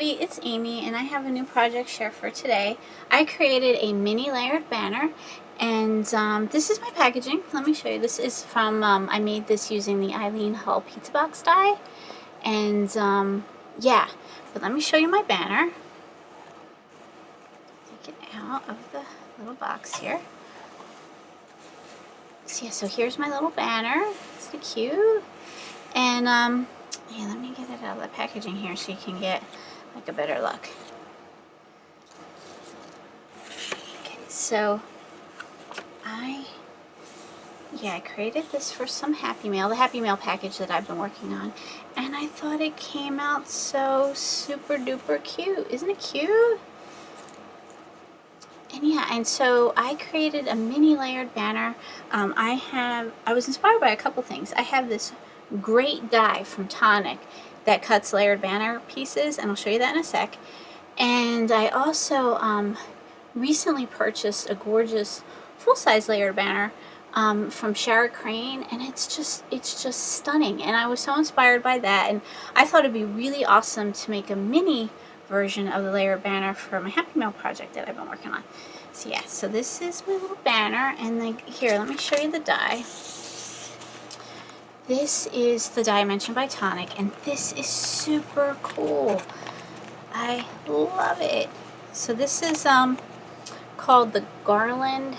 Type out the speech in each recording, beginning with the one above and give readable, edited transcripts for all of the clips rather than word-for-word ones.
everybody, it's Amy and I have a new project share for today. I created a mini layered banner and this is my packaging. Let me show you. This is from, I made this using the Eileen Hull pizza box die, and yeah, but let me show you my banner. Take it out of the little box here. So yeah, so here's my little banner. Isn't it cute? And yeah, let me get it out of the packaging here so you can get like a better look. Okay, so I created this for some Happy Mail, the Happy Mail package that I've been working on, and I thought it came out so super duper cute. Isn't it cute? And yeah, and so I created a mini layered banner. I was inspired by a couple things. I have this great die from Tonic that cuts layered banner pieces, and I'll show you that in a sec. And I also recently purchased a gorgeous full-size layered banner from Shara Crane, and it's just stunning, and I was so inspired by that, and I thought it'd be really awesome to make a mini version of the layered banner for my Happy Mail project that I've been working on. So yeah, so this is my little banner, and then here, let me show you the die. This is the die mentioned by Tonic, and this is super cool. I love it. So this is called the Garland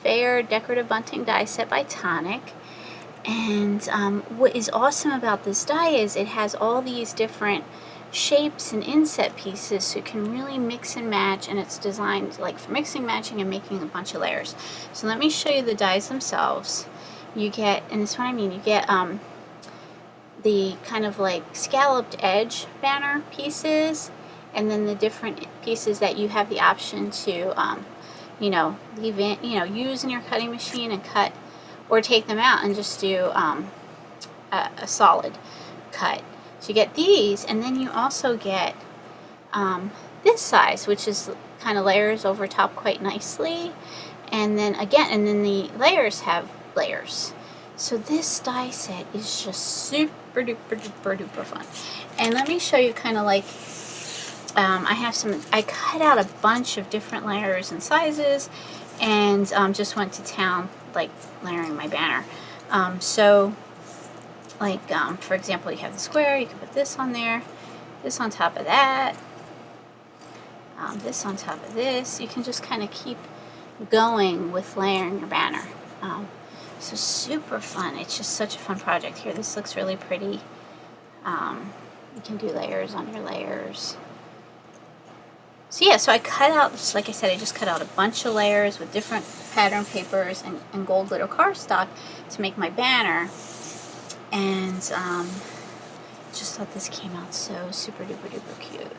Fayre Decorative Bunting Die Set by Tonic. And what is awesome about this die is it has all these different shapes and inset pieces, so you can really mix and match, and it's designed like for mixing, matching, and making a bunch of layers. So let me show you the dies themselves. You get, and this is what I mean, you get the kind of like scalloped edge banner pieces, and then the different pieces that you have the option to you know, leave in, you know, use in your cutting machine and cut, or take them out and just do a solid cut. So you get these, and then you also get this size, which is kind of layers over top quite nicely, and then again, and then the layers have layers. So this die set is just super duper duper duper fun. And let me show you kind of like, I cut out a bunch of different layers and sizes, and just went to town like layering my banner. So like for example, you have the square, you can put this on there, this on top of that, this on top of this. You can just kind of keep going with layering your banner. So super fun. It's just such a fun project. Here, this looks really pretty. You can do layers on your layers. So yeah, so I cut out, just like I said, I just cut out a bunch of layers with different pattern papers and gold glitter cardstock to make my banner. And just thought this came out so super duper duper cute.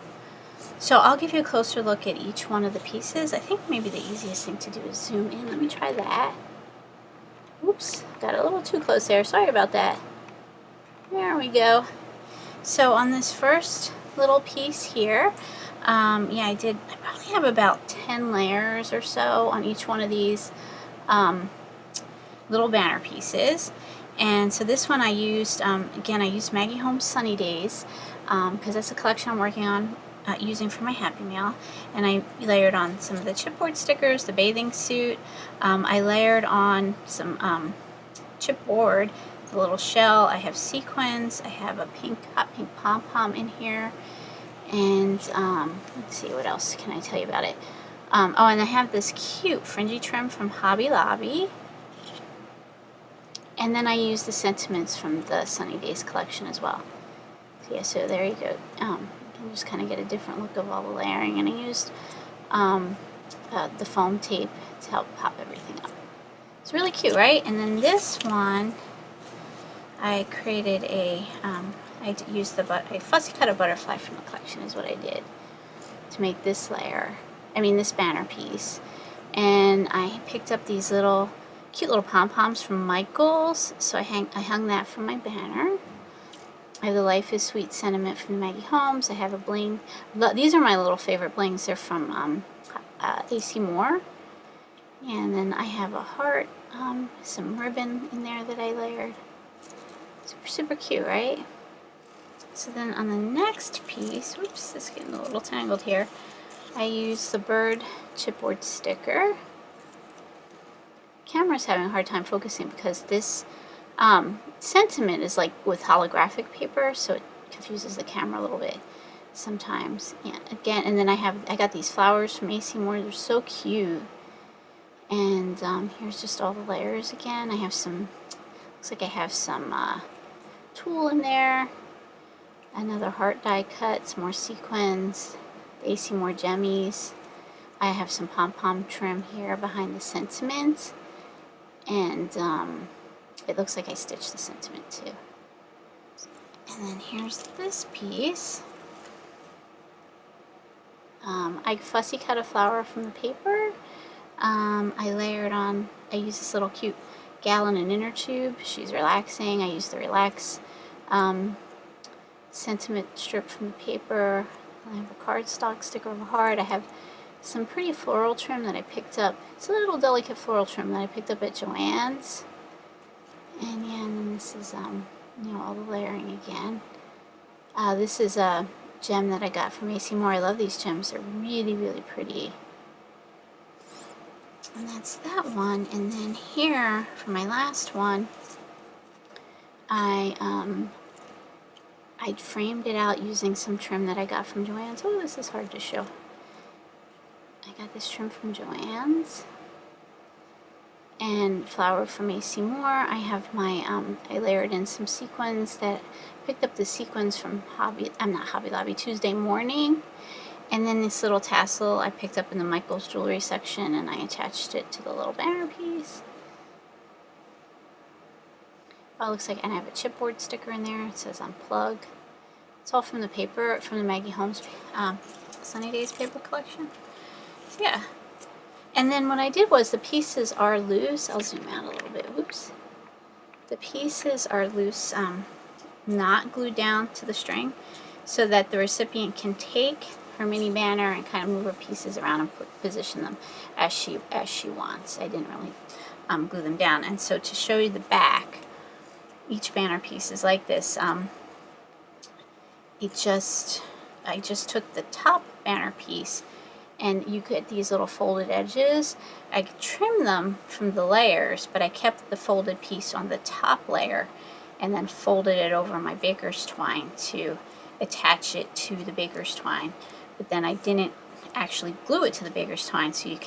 So I'll give you a closer look at each one of the pieces. I think maybe the easiest thing to do is zoom in. Let me try that. Oops, got a little too close there. Sorry about that. There we go. So on this first little piece here, yeah, I probably have about 10 layers or so on each one of these little banner pieces. And so this one I used, again, I used Maggie Holmes Sunny Days, because that's a collection I'm working on using for my Happy Mail. And I layered on some of the chipboard stickers, the bathing suit. I layered on some chipboard, the little shell. I have sequins. I have a hot pink pom-pom in here. And let's see, what else can I tell you about it? Oh, and I have this cute fringy trim from Hobby Lobby. And then I use the sentiments from the Sunny Days collection as well. So yeah, so there you go. You can just kind of get a different look of all the layering. And I used the foam tape to help pop everything up. It's really cute, right? And then this one, I created I used I fussy cut a butterfly from the collection is what I did to make this layer. I mean this banner piece. And I picked up these cute little pom-poms from Michael's, so I hung that from my banner. I have the Life is Sweet sentiment from Maggie Holmes. I have a bling. These are my little favorite blings. They're from AC Moore. And then I have a heart, some ribbon in there that I layered. Super, super cute, right? So then on the next piece, whoops, it's getting a little tangled here, I use the bird chipboard sticker. Camera's having a hard time focusing because this sentiment is like with holographic paper, so it confuses the camera a little bit sometimes. Yeah, again, and then I got these flowers from AC Moore. They're so cute. And here's just all the layers again. I have some, looks like I have some tulle in there. Another heart die cut, some more sequins, AC Moore gemmies. I have some pom-pom trim here behind the sentiment. And it looks like I stitched the sentiment too. And then here's this piece. I fussy cut a flower from the paper. I layered on, I used this little cute gal in an inner tube. She's relaxing. I used the relax sentiment strip from the paper. I have a cardstock sticker of a heart. I have some pretty floral trim that I picked up. It's a little delicate floral trim that I picked up at Joann's. And yeah, and then this is, you know, all the layering again. This is a gem that I got from AC Moore. I love these gems. They're really, really pretty. And that's that one. And then here, for my last one, I framed it out using some trim that I got from Joann's. Oh, this is hard to show. I got this trim from Joann's and flower from AC Moore. I have my, I layered in some sequins that, picked up the sequins from Hobby Lobby, Tuesday Morning. And then this little tassel I picked up in the Michael's jewelry section, and I attached it to the little banner piece. Oh, it looks like, and I have a chipboard sticker in there. It says unplug. It's all from the paper, from the Maggie Holmes Sunny Days paper collection. So yeah. And then what I did was the pieces are loose. I'll zoom out a little bit. Whoops. The pieces are loose, not glued down to the string, so that the recipient can take her mini banner and kind of move her pieces around and position them as she wants. I didn't really glue them down. And so to show you the back, each banner piece is like this. I just took the top banner piece, and you get these little folded edges. I trimmed them from the layers, but I kept the folded piece on the top layer and then folded it over my baker's twine to attach it to the baker's twine. But then I didn't actually glue it to the baker's twine, so you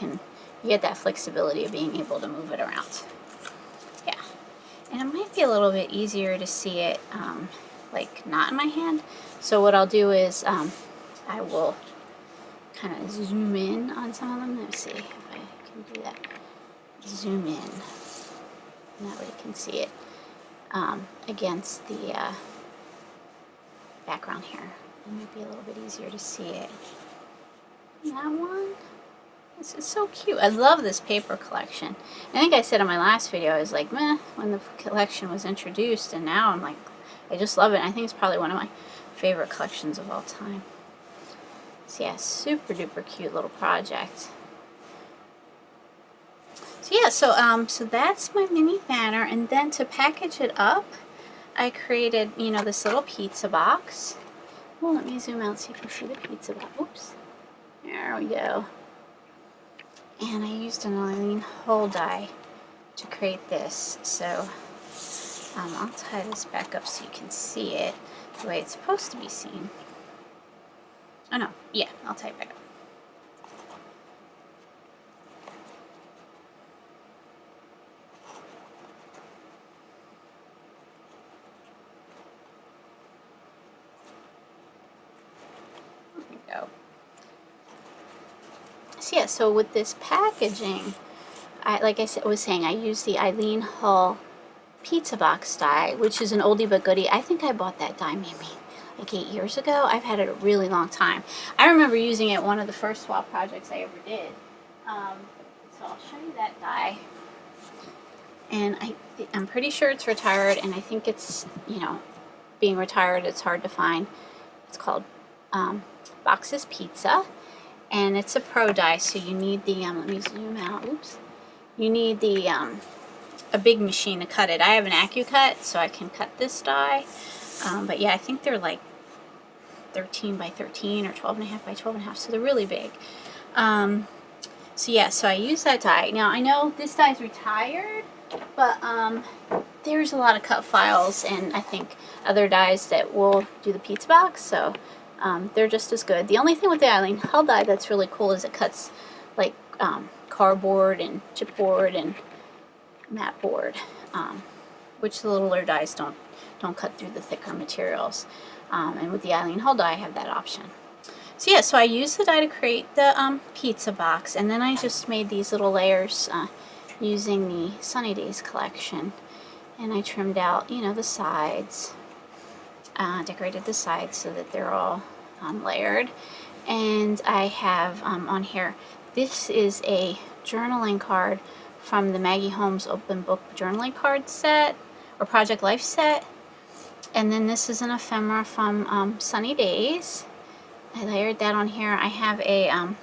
get that flexibility of being able to move it around. Yeah, and it might be a little bit easier to see it like not in my hand. So what I'll do is I will kind of zoom in on some of them. Let's see if I can do that. Zoom in, and that way you can see it against the background here. It might be a little bit easier to see it. That one. This is so cute. I love this paper collection. I think I said in my last video, I was like, meh, when the collection was introduced, and now I'm like, I just love it. I think it's probably one of my favorite collections of all time. So yeah, super duper cute little project. So yeah, so that's my mini banner, and then to package it up, I created, you know, this little pizza box. Well, let me zoom out so you can see the pizza box. Oops. There we go. And I used an Eileen Hull die to create this. So I'll tie this back up so you can see it the way it's supposed to be seen. Oh no, yeah, I'll tie it back up. So yeah, so with this packaging, like I was saying, I used the Eileen Hull pizza box die, which is an oldie but goodie. I think I bought that die maybe like 8 years ago. I've had it a really long time. I remember using it one of the first swap projects I ever did. So I'll show you that die. And I'm pretty sure it's retired, and I think it's, you know, being retired, it's hard to find. It's called Boxes Pizza. And it's a pro die, so you need the, let me zoom out, oops. You need the, a big machine to cut it. I have an AccuCut, so I can cut this die. But yeah, I think they're like 13 by 13 or 12.5 by 12.5, so they're really big. So yeah, so I use that die. Now I know this die's retired, but there's a lot of cut files and I think other dies that will do the pizza box, so they're just as good. The only thing with the Eileen Hull die that's really cool is it cuts like cardboard and chipboard and mat board, which the littler dies don't cut through the thicker materials. And with the Eileen Hull die, I have that option. So yeah, so I used the die to create the pizza box, and then I just made these little layers using the Sunny Days collection. And I trimmed out, you know, the sides, decorated the sides so that they're all layered. And I have on here, this is a journaling card from the Maggie Holmes open book journaling card set, or Project Life set. And then this is an ephemera from Sunny Days. I layered that on here. I have a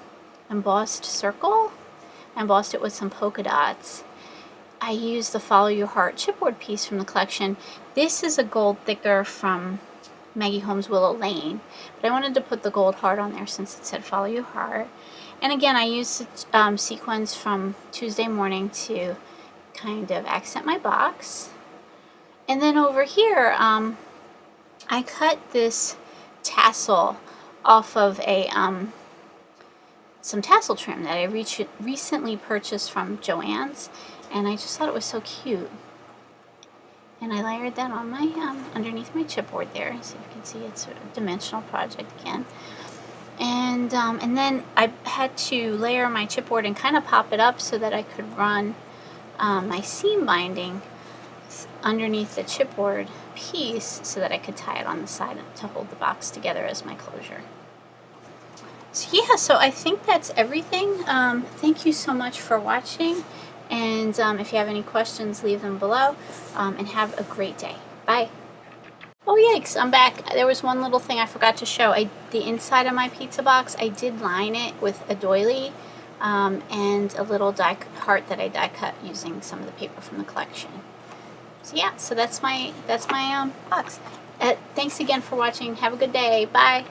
embossed circle. I embossed it with some polka dots. I used the Follow Your Heart chipboard piece from the collection. This is a gold thicker from Maggie Holmes Willow Lane, but I wanted to put the gold heart on there since it said Follow Your Heart. And again, I used sequins from Tuesday Morning to kind of accent my box. And then over here, I cut this tassel off of a some tassel trim that I recently purchased from Joann's, and I just thought it was so cute. And I layered that on my underneath my chipboard there, so you can see it's a dimensional project again. And then I had to layer my chipboard and kind of pop it up so that I could run my seam binding underneath the chipboard piece so that I could tie it on the side to hold the box together as my closure. So yeah, so I think that's everything. Thank you so much for watching, and if you have any questions, leave them below, and have a great day. Bye. Oh yikes, I'm back. There was one little thing I forgot to show. The inside of my pizza box, I did line it with a doily and a little die heart that I die cut using some of the paper from the collection. So yeah, so that's my box. Thanks again for watching. Have a good day. Bye.